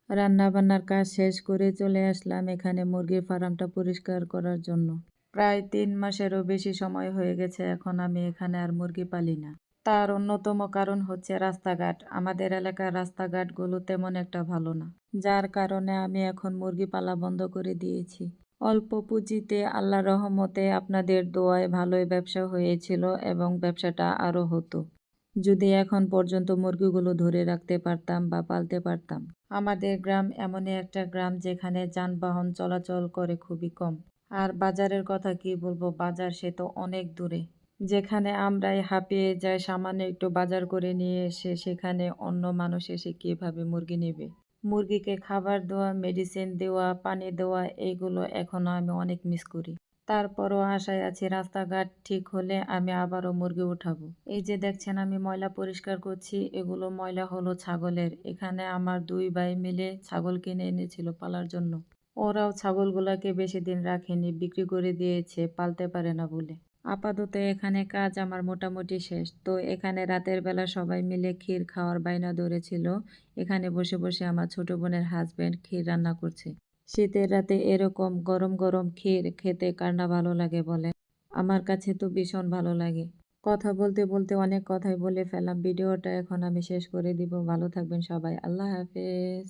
রান্নাবান্নার কাজ শেষ করে চলে আসলাম এখানে মুরগির ফার্মটা পরিষ্কার করার জন্য। প্রায় ৩ মাসেরও বেশি সময় হয়ে গেছে এখন আমি এখানে আর মুরগি পালি না। তার অন্যতম কারণ হচ্ছে রাস্তাঘাট। আমাদের এলাকার রাস্তাঘাটগুলো তেমন একটা ভালো না। যার কারণে আমি এখন মুরগি পালা বন্ধ করে দিয়েছি। অল্প পুঁজিতে আল্লাহর রহমতে আপনাদের দোয়ায় ভালোই ব্যবসা হয়েছিল এবং ব্যবসাটা আরও হতো। যদি এখন পর্যন্ত মুরগিগুলো ধরে রাখতে পারতাম বা পালতে পারতাম। আমাদের গ্রাম এমনই একটা গ্রাম যেখানে যানবাহন চলাচল করে খুবই কম। আর বাজারের কথা কি বলবো, বাজার সে তো অনেক দূরে। যেখানে আমরাই হাঁপিয়ে যাই সামান্য একটু বাজার করে নিয়ে এসে সেখানে অন্য মানুষ এসে কিভাবে মুরগি নেবে। মুরগিকে খাবার দেওয়া, মেডিসিন দেওয়া, পানি দেওয়া এইগুলো এখনো আমি অনেক মিস করি। তারপরও আশায় আছি রাস্তাঘাট ঠিক হলে আমি আবারও মুরগি উঠাবো। এই যে দেখছেন আমি ময়লা পরিষ্কার করছি, এগুলো ময়লা হলো ছাগলের। এখানে আমার 2 ভাই মিলে ছাগল কিনে এনেছিল পালার জন্য। ওরাও ছাগলগুলাকে বেশি দিন রাখেনি, বিক্রি করে দিয়েছে পালতে পারে না বলে। আপাতত এখানে কাজ আমার মোটামুটি শেষ। তো এখানে রাতের বেলা সবাই মিলে ক্ষীর খাওয়ার বায়না ধরেছিল। এখানে বসে বসে আমার ছোট বোনের হাজবেন্ড ক্ষীর রান্না করছে। শীতের রাতে এরকম গরম গরম ক্ষীর খেতে কার না ভালো লাগে বলেন? আমার কাছে তো ভীষণ ভালো লাগে। কথা বলতে বলতে অনেক কথাই বলে ফেললাম। ভিডিওটা এখন আমি শেষ করে দিব। ভালো থাকবেন সবাই। আল্লাহ হাফেজ।